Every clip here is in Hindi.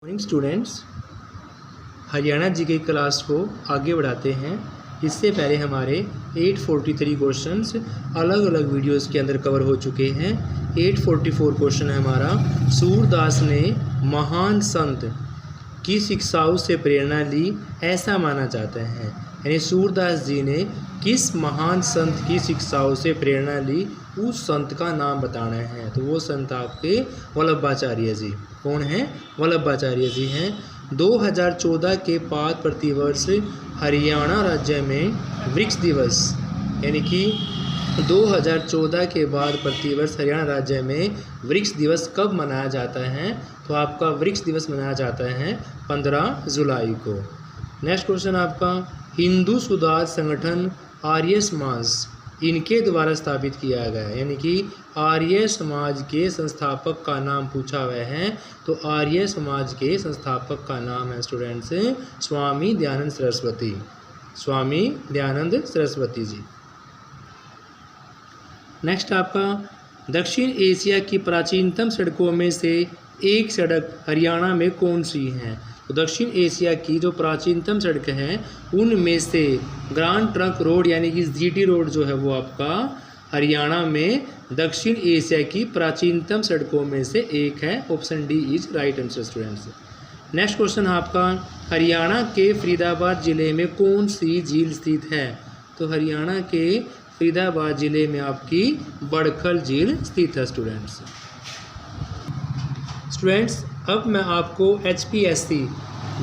मॉर्निंग स्टूडेंट्स, हरियाणा जी के क्लास को आगे बढ़ाते हैं। इससे पहले हमारे 843 क्वेश्चंस अलग अलग वीडियोस के अंदर कवर हो चुके हैं। 844 क्वेश्चन है हमारा, सूरदास ने महान संत की शिक्षाओं से प्रेरणा ली ऐसा माना जाता है। यानी सूरदास जी ने किस महान संत की शिक्षाओं से प्रेरणा ली, उस संत का नाम बताना है। तो वो संत आपके वल्लभाचार्य जी। कौन हैं? वल्लभाचार्य जी हैं। 2014 के बाद प्रतिवर्ष हरियाणा राज्य में वृक्ष दिवस, यानी कि 2014 के बाद प्रतिवर्ष हरियाणा राज्य में वृक्ष दिवस कब मनाया जाता है? तो आपका वृक्ष दिवस मनाया जाता है 15 जुलाई को। नेक्स्ट क्वेश्चन आपका, हिंदू सुधार संगठन आर्य समाज इनके द्वारा स्थापित किया गया है। यानी कि आर्य समाज के संस्थापक का नाम पूछा हुआ है। तो आर्य समाज के संस्थापक का नाम है स्टूडेंट्स स्वामी दयानंद सरस्वती। स्वामी दयानंद सरस्वती जी। नेक्स्ट आपका, दक्षिण एशिया की प्राचीनतम सड़कों में से एक सड़क हरियाणा में कौन सी है? तो दक्षिण एशिया की जो प्राचीनतम सड़क हैं उनमें से ग्रांड ट्रंक रोड यानी कि जीटी रोड जो है वो आपका हरियाणा में दक्षिण एशिया की प्राचीनतम सड़कों में से एक है। Option D is right answer students. Next question आपका, हरियाणा के फरीदाबाद जिले में कौन सी झील स्थित है? तो हरियाणा के फरीदाबाद जिले में आपकी बड़खल झील स्थित है स्टूडेंट्स। अब मैं आपको HPSC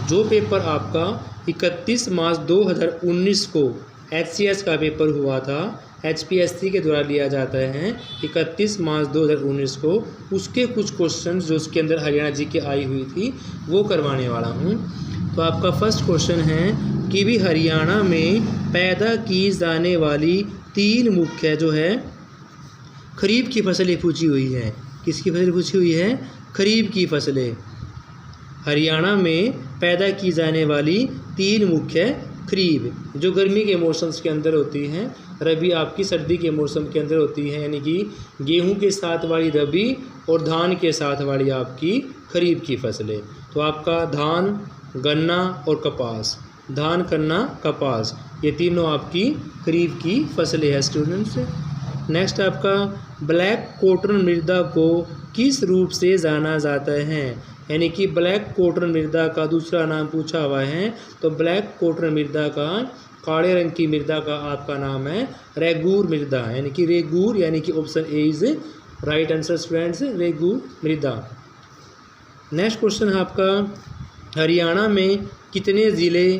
जो पेपर आपका 31 मार्च 2019 को HCS का पेपर हुआ था, HPSC के द्वारा लिया जाता है 31 मार्च 2019 को, उसके कुछ क्वेश्चन जो उसके अंदर हरियाणा जी के आई हुई थी वो करवाने वाला हूँ। तो आपका फर्स्ट क्वेश्चन है कि भी हरियाणा में पैदा की जाने वाली 3 मुख्य जो है खरीफ की फसलें पूछी हुई है। किसकी फसल पूछी हुई है? खरीफ की फसलें। हरियाणा में पैदा की जाने वाली 3 मुख्य खरीफ जो गर्मी के मौसम के अंदर होती हैं, रबी आपकी सर्दी के मौसम के अंदर होती है, यानी कि गेहूं के साथ वाली रबी और धान के साथ वाली आपकी खरीफ की फसलें। तो आपका धान, गन्ना और कपास, धान, गन्ना, कपास, ये तीनों आपकी खरीफ की फसलें हैं स्टूडेंट्स। नेक्स्ट आपका, ब्लैक कॉटन मृदा को किस रूप से जाना जाता है? यानी कि ब्लैक कॉटन मृदा का दूसरा नाम पूछा हुआ है। तो ब्लैक कॉटन मृदा का, काले रंग की मृदा का आपका नाम है रेगूर मृदा, यानी कि रेगूर, यानी कि option A is right answer students, regur मृदा। नेक्स्ट क्वेश्चन है आपका, हरियाणा में कितने ज़िले,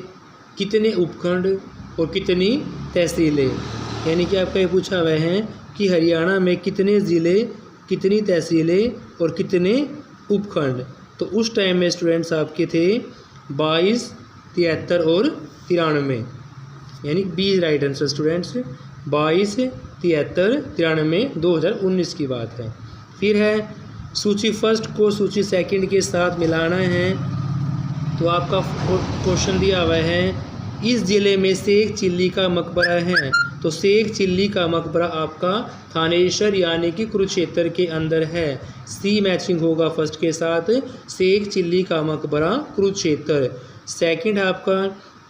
कितने उपखंड और कितनी तहसीलें? यानी कि आपका ये पूछा हुआ है कि हरियाणा में कितने ज़िले, कितनी तहसीलें और कितने उपखंड। तो उस टाइम में स्टूडेंट्स आपके थे 22, 73 और 93, यानी 20 राइट आंसर स्टूडेंट्स। 22, 73, 93 2019 की बात है। फिर है सूची फर्स्ट को सूची सेकंड के साथ मिलाना है। तो आपका क्वेश्चन दिया हुआ है, इस ज़िले में शेख चिल्ली का मकबरा है। तो शेख चिल्ली का मकबरा आपका थानेश्वर यानी कि कुरुक्षेत्र के अंदर है। सी मैचिंग होगा फर्स्ट के साथ, शेख चिल्ली का मकबरा कुरुक्षेत्र। सेकंड आपका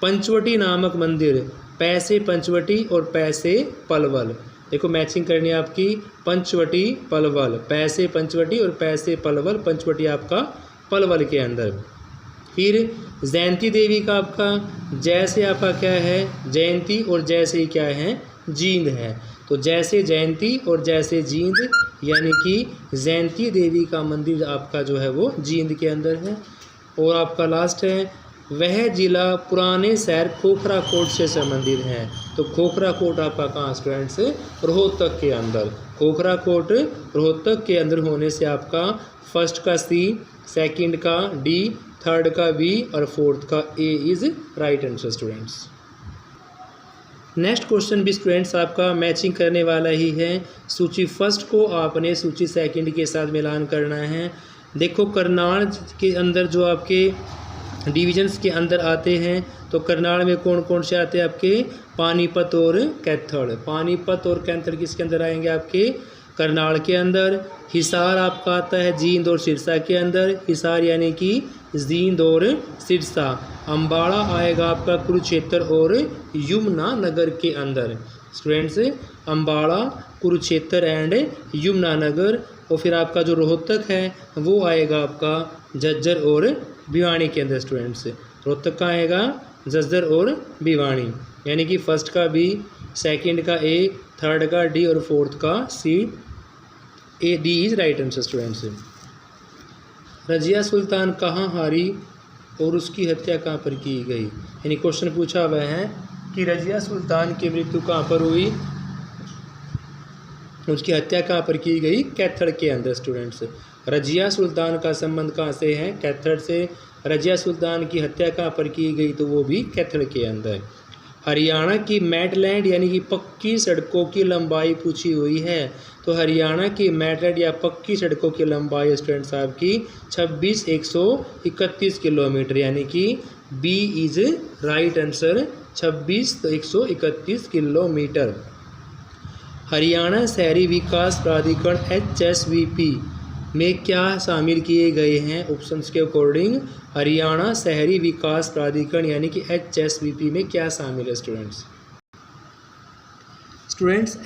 पंचवटी नामक मंदिर, पैसे पंचवटी और पैसे पलवल। देखो मैचिंग करनी है आपकी, पंचवटी पलवल, पैसे पंचवटी और पैसे पलवल, पंचवटी आपका पलवल के अंदर। फिर जयंती देवी का आपका जैसे आपका क्या है? जयंती, और जैसे क्या है? जींद है। तो जैसे जयंती और जैसे जींद, यानी कि जयंती देवी का मंदिर आपका जो है वो जींद के अंदर है। और आपका लास्ट है, वह जिला पुराने शहर खोखरा कोट से संबंधित है। तो खोखरा कोट आपका कहाँ स्टूडेंट्स? रोहतक के अंदर। खोखरा कोट रोहतक के अंदर होने से आपका फर्स्ट का सी, सेकंड का डी, थर्ड का बी और फोर्थ का A is right answer students. Next question भी स्टूडेंट्स आपका मैचिंग करने वाला ही है। सूची फर्स्ट को आपने सूची सेकंड के साथ मिलान करना है। देखो करनाल के अंदर जो आपके डिविजन्स के अंदर आते हैं, तो करनाल में कौन कौन से आते हैं आपके? पानीपत और कैथल। पानीपत और कैथल किसके अंदर आएंगे आपके? करनाल के अंदर। हिसार आपका आता है जींद और सिरसा के अंदर। हिसार यानी कि जींद और सिरसा। अम्बाड़ा आएगा आपका कुरुक्षेत्र और यमुनानगर के अंदर। Students, Ambala, Kurukshetra and Yamunanagar. और फिर आपका जो रोहतक है वो आएगा आपका झज्जर और भिवानी के अंदर। स्टूडेंट्स, रोहतक का आएगा झज्जर और भिवानी, यानी कि फर्स्ट का बी, सेकंड का ए, थर्ड का डी और फोर्थ का C. A D is right answer. Students, Razia Sultan कहाँ हारी और उसकी हत्या कहाँ पर की गई? यानी क्वेश्चन पूछा हुआ है कि रजिया सुल्तान की मृत्यु कहाँ पर हुई, उसकी हत्या कहाँ पर की गई? कैथल के अंदर। स्टूडेंट्स, रजिया सुल्तान का संबंध कहाँ से है? कैथल से। रजिया सुल्तान की हत्या कहाँ पर की गई? तो वो भी कैथल के अंदर। हरियाणा की मैटलैंड यानी कि पक्की सड़कों की लंबाई पूछी हुई है। तो हरियाणा की मैटलैंड या पक्की सड़कों की लंबाई स्टूडेंट्स आपकी 26,131 किलोमीटर, यानी कि बी इज राइट आंसर, 26,131 किलोमीटर। हरियाणा शहरी विकास प्राधिकरण HSVP में क्या शामिल किए गए हैं? ऑप्शंस के अकॉर्डिंग हरियाणा शहरी विकास प्राधिकरण यानी कि HSVP में क्या शामिल है? स्टूडेंट्स,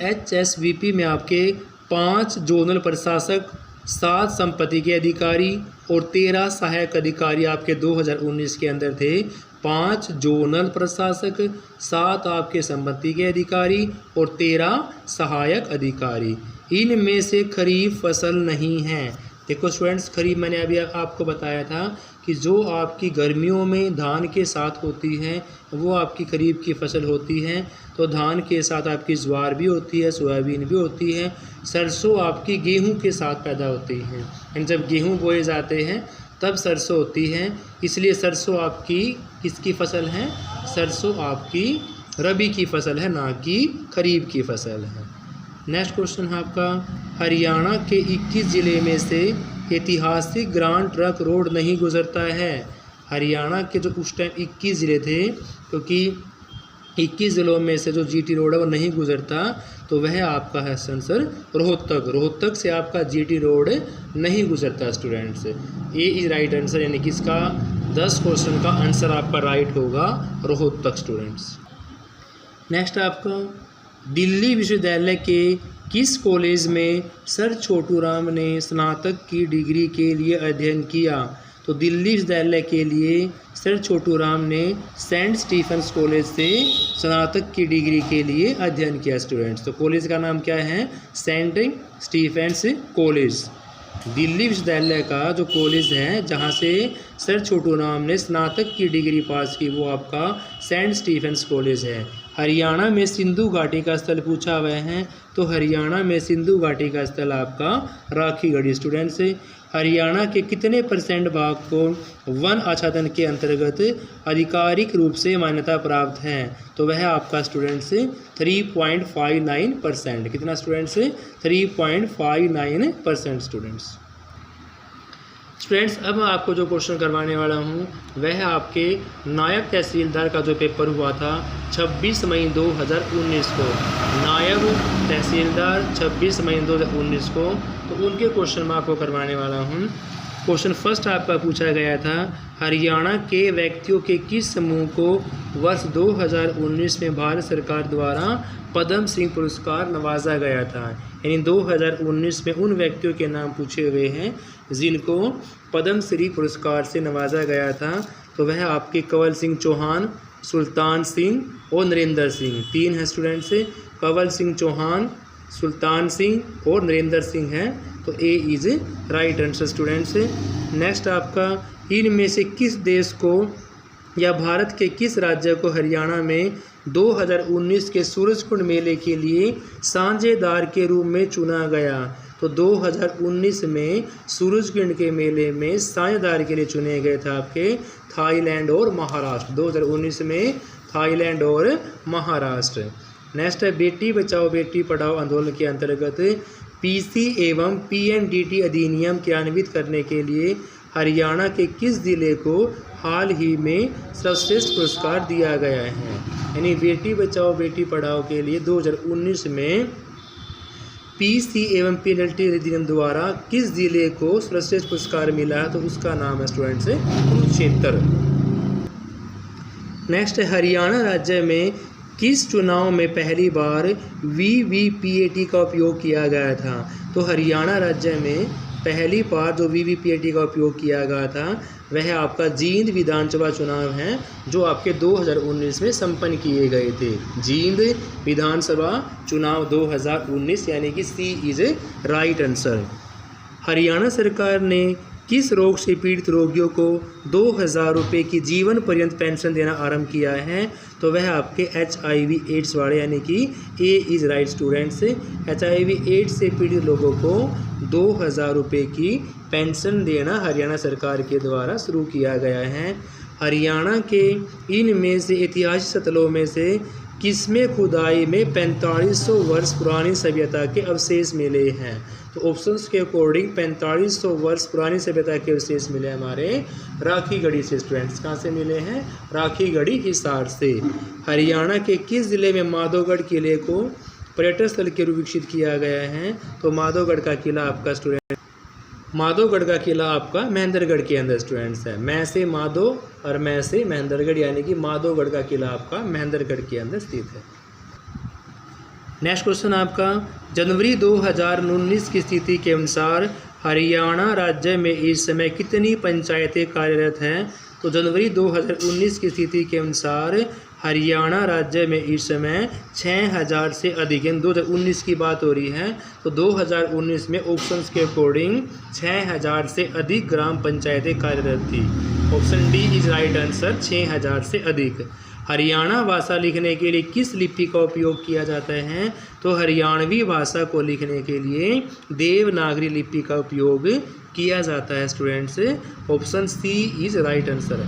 HSVP में आपके 5 जोनल प्रशासक, 7 संपत्ति के अधिकारी और 13 सहायक अधिकारी आपके 2019 के अंदर थे। 5 जोनल प्रशासक, 7 आपके संपत्ति के अधिकारी और 13 सहायक अधिकारी। इनमें से खरीफ फसल नहीं है। देखो स्टूडेंट्स, खरीफ मैंने अभी आपको बताया था कि जो आपकी गर्मियों में धान के साथ होती है वो आपकी खरीफ की फसल होती है। तो धान के साथ आपकी ज्वार भी होती है, सोयाबीन भी होती है, सरसों आपकी गेहूं के साथ पैदा होती है। एंड जब गेहूं बोए जाते हैं तब सरसों होती है, इसलिए सरसों आपकी किसकी फसल है? सरसों आपकी रबी की फसल है, ना कि खरीफ की फसल है। नेक्स्ट क्वेश्चन है आपका, हरियाणा के 21 ज़िले में से ऐतिहासिक ग्रांड ट्रक रोड नहीं गुजरता है। हरियाणा के जो उस टाइम 21 ज़िले थे, क्योंकि 21 ज़िलों में से जो GT रोड है वो नहीं गुजरता, तो वह आपका है आंसर रोहतक। रोहतक से आपका GT रोड नहीं गुजरता। Students, A is right answer, यानी कि इसका 10 क्वेश्चन का आंसर आपका राइट होगा रोहतक। स्टूडेंट्स, नेक्स्ट आपका, दिल्ली विश्वविद्यालय के किस कॉलेज में सर छोटू राम ने स्नातक की डिग्री के लिए अध्ययन किया? तो दिल्ली विश्वविद्यालय के लिए सर छोटू राम ने सेंट स्टीफेंस कॉलेज से स्नातक की डिग्री के लिए अध्ययन किया। स्टूडेंट्स, तो कॉलेज का नाम क्या है? Saint Stephen's college. दिल्ली विश्वविद्यालय का जो कॉलेज है जहाँ से सर छोटू राम ने स्नातक की डिग्री पास की वो आपका सेंट स्टीफेंस कॉलेज है। हरियाणा में सिंधु घाटी का स्थल पूछा हुआ है, तो हरियाणा में सिंधु घाटी का स्थल आपका राखीगढ़ी। स्टूडेंट्स, हरियाणा के कितने % भाग को वन आच्छादन के अंतर्गत आधिकारिक रूप से मान्यता प्राप्त है? तो वह आपका स्टूडेंट्स 3.59%। कितना स्टूडेंट्स? 3.59%। स्टूडेंट्स, अब मैं आपको जो क्वेश्चन करवाने वाला हूँ वह आपके नायब तहसीलदार का जो पेपर हुआ था 26 मई 2019 को। नायब तहसीलदार 26 मई 2019 को, तो उनके क्वेश्चन मैं आपको करवाने वाला हूँ। क्वेश्चन फर्स्ट आपका पूछा गया था, हरियाणा के व्यक्तियों के किस समूह को वर्ष 2019 में भारत सरकार द्वारा पद्म सिंह पुरस्कार नवाजा गया था? यानी 2019 में उन व्यक्तियों के नाम पूछे हुए हैं जिनको पद्म श्री पुरस्कार से नवाजा गया था। तो वह आपके कंवल सिंह चौहान, सुल्तान सिंह और नरेंद्र सिंह। 3 है स्टूडेंट्स, कंवल सिंह चौहान, सुल्तान सिंह और नरेंद्र सिंह है। तो A is right answer. Students, next आपका, इनमें से किस देश को या भारत के किस राज्य को हरियाणा में 2019 के सूरजकुंड मेले के लिए साझेदार के रूप में चुना गया? तो 2019 में सूरजकुंड के मेले में साझेदार के लिए चुने गए थे आपके थाईलैंड और महाराष्ट्र। 2019 में थाईलैंड और महाराष्ट्र। नेक्स्ट है, बेटी बचाओ बेटी पढ़ाओ आंदोलन के अंतर्गत PC एवं PNDT अधिनियम क्रियान्वित करने के लिए हरियाणा के किस जिले को हाल ही में सर्वश्रेष्ठ पुरस्कार दिया गया है? यानी बेटी बचाओ बेटी पढ़ाओ के लिए 2019 में पीसी एवं पीएलटी अधिनियम द्वारा किस जिले को सर्वश्रेष्ठ पुरस्कार मिला है, तो उसका नाम है स्टूडेंट्स कुरुक्षेत्र। नेक्स्ट है हरियाणा राज्य में किस चुनाव में पहली बार वीवीपीएटी का उपयोग किया गया था, तो हरियाणा राज्य में पहली बार जो वीवीपीएटी का उपयोग किया गया था वह आपका जींद विधानसभा चुनाव है जो आपके 2019 में संपन्न किए गए थे। जींद विधानसभा चुनाव 2019 यानी कि सी इज राइट आंसर। हरियाणा सरकार ने किस रोग से पीड़ित रोगियों को 2000 रुपये की जीवन पर्यंत पेंशन देना आरंभ किया है, तो वह आपके HIV एड्स वाले यानी कि A is right students. HIV AIDS से पीड़ित लोगों को 2000 रुपये की पेंशन देना हरियाणा सरकार के द्वारा शुरू किया गया है। हरियाणा के इनमें से ऐतिहासिक स्थलों में से किसमें खुदाई में 4500 वर्ष पुरानी सभ्यता के अवशेष मिले हैं, तो ऑप्शंस के अकॉर्डिंग 4500 वर्ष पुरानी सभ्यता के अवशेष मिले हमारे राखीगढ़ी से। स्टूडेंट्स कहाँ से मिले हैं, राखीगढ़ी हिसार से। हरियाणा के किस जिले में माधोगढ़ किले को पर्यटन स्थल के रूप विकसित किया गया है, तो माधोगढ़ का किला आपका स्टूडेंट माधोगढ़ का किला आपका महेंद्रगढ़ के अंदर स्टूडेंट्स है। मैं से माधो और मैं से महेंद्रगढ़ यानी कि माधोगढ़ का किला आपका महेंद्रगढ़ के अंदर स्थित है। नेक्स्ट क्वेश्चन आपका जनवरी 2019 की स्थिति के अनुसार हरियाणा राज्य में इस समय कितनी पंचायतें कार्यरत हैं, तो जनवरी 2019 की स्थिति के अनुसार हरियाणा राज्य में इस समय 6000 से अधिक, 2019 की बात हो रही है तो 2019 में ऑप्शंस के अकॉर्डिंग 6000 से अधिक ग्राम पंचायतें कार्यरत थी। Option D is right answer, 6000 से अधिक। हरियाणा भाषा लिखने के लिए किस लिपि का उपयोग किया जाता है, तो हरियाणवी भाषा को लिखने के लिए देवनागरी लिपि का उपयोग किया जाता है students. Option C is right answer.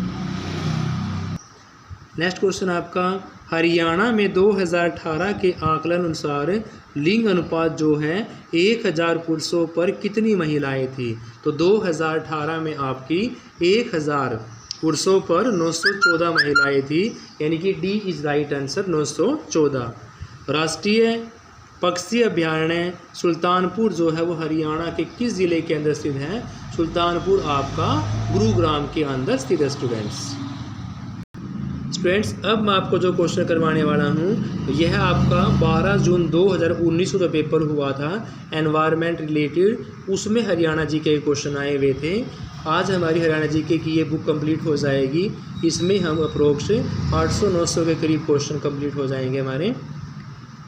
Next question आपका हरियाणा में 2018 के आकलन अनुसार लिंग अनुपात जो है 1000 पुरुषों पर कितनी महिलाएं थी, तो 2018 में आपकी 1000 पुरुषों पर 914 महिलाएं थी यानी कि डी इज राइट आंसर 914। राष्ट्रीय पक्षी अभयारण्य सुल्तानपुर जो है वो हरियाणा के किस ज़िले के अंदर स्थित है, सुल्तानपुर आपका गुरुग्राम के अंदर स्थित है स्टूडेंट्स। अब मैं आपको जो क्वेश्चन करवाने वाला हूँ यह आपका 12 जून 2019 को जो पेपर हुआ था एनवायरनमेंट रिलेटेड, उसमें हरियाणा जी के क्वेश्चन आए हुए थे। आज हमारी हरियाणा जी के की ये बुक कंप्लीट हो जाएगी। इसमें हम अप्रोक्स 800-900 के करीब क्वेश्चन कंप्लीट हो जाएंगे हमारे।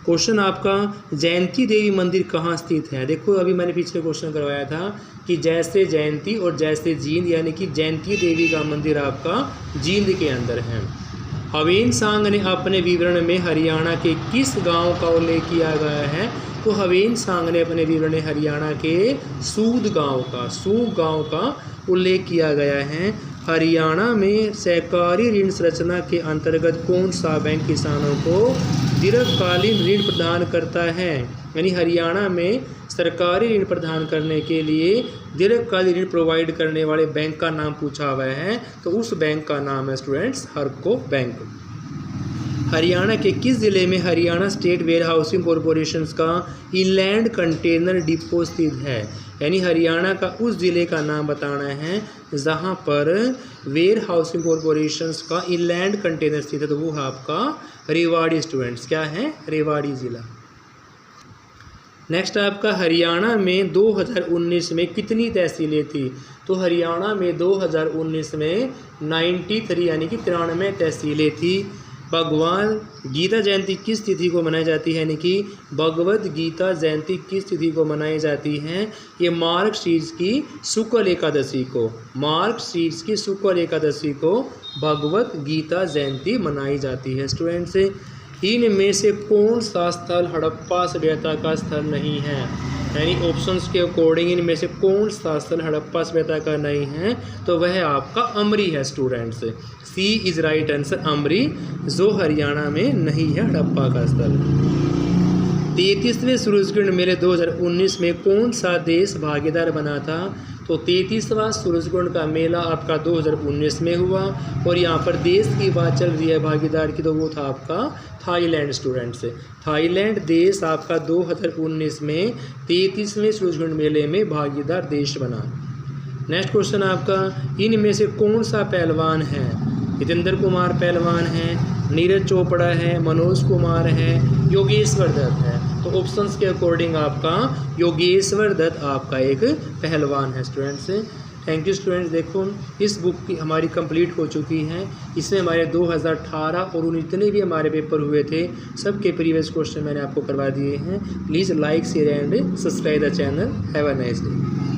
क्वेश्चन आपका जयंती देवी मंदिर कहाँ स्थित है। देखो अभी मैंने पिछले क्वेश्चन करवाया था कि जैसे जयंती और जैसे जींद, यानी कि जयंती देवी का मंदिर आपका जींद के अंदर है। हवेन सांग ने अपने विवरण में हरियाणा के किस गांव का उल्लेख किया गया है, तो हवेन सांग ने अपने विवरण में हरियाणा के सूद गांव का उल्लेख किया गया है। हरियाणा में सहकारी ऋण संरचना के अंतर्गत कौन सा बैंक किसानों को दीर्घकालीन ऋण प्रदान करता है, यानी हरियाणा में सरकारी ऋण प्रदान करने के लिए दीर्घकालीन ऋण प्रोवाइड करने वाले बैंक का नाम पूछा हुआ है, तो उस बैंक का नाम है स्टूडेंट्स हरको बैंक। हरियाणा के किस ज़िले में Haryana state warehousing corporation का इनलैंड कंटेनर डिपो स्थित है, यानी हरियाणा का उस ज़िले का नाम बताना है जहां पर वेयर हाउसिंग कॉरपोरेशन का इनलैंड कंटेनर स्थित है, तो वो आपका रेवाड़ी स्टूडेंट्स। क्या है, रेवाड़ी ज़िला। नेक्स्ट आपका हरियाणा में 2019 में कितनी तहसीलें थी, तो हरियाणा में 2019 में 93 यानी कि 93 तहसीलें थी। भगवान गीता जयंती किस तिथि को मनाई जाती है, यानी कि भगवद गीता जयंती किस तिथि को मनाई जाती है, ये मार्गशीर्ष की शुक्ल एकादशी को, मार्गशीर्ष की शुक्ल एकादशी को भगवद गीता जयंती मनाई जाती है स्टूडेंट्स। इनमें से कौन सा स्थल हड़प्पा सभ्यता का स्थल नहीं है, यानी ऑप्शंस के अकॉर्डिंग इनमें से कौन सा स्थल हड़प्पा सभ्यता का नहीं है, तो वह आपका अमरी है students. C is right answer, अमरी जो हरियाणा में नहीं है हड़प्पा का स्थल। 33वें सूरजग्रहण मेले 2019 में कौन सा देश भागीदार बना था, तो 33वां सूरजकुंड का मेला आपका 2019 में हुआ। और यहाँ पर देश की बात चल रही है भागीदार की, तो वो था आपका थाईलैंड स्टूडेंट्स। थाईलैंड देश आपका 2019 में 33वें सूरजकुंड मेले में भागीदार देश बना। नेक्स्ट क्वेश्चन आपका, इनमें से कौन सा पहलवान है? जितेंद्र कुमार पहलवान है, नीरज चोपड़ा है, मनोज कुमार है, योगेश्वर दत्त है। तो ऑप्शंस के अकॉर्डिंग आपका योगेश्वर दत्त आपका एक पहलवान है स्टूडेंट्स। Thank you students. देखो इस बुक की हमारी कंप्लीट हो चुकी है। इसमें हमारे 2018 और उन इतने भी हमारे पेपर हुए थे सबके प्रीवियस क्वेश्चन मैंने आपको करवा दिए हैं। Please like share and subscribe the channel. Have a nice day.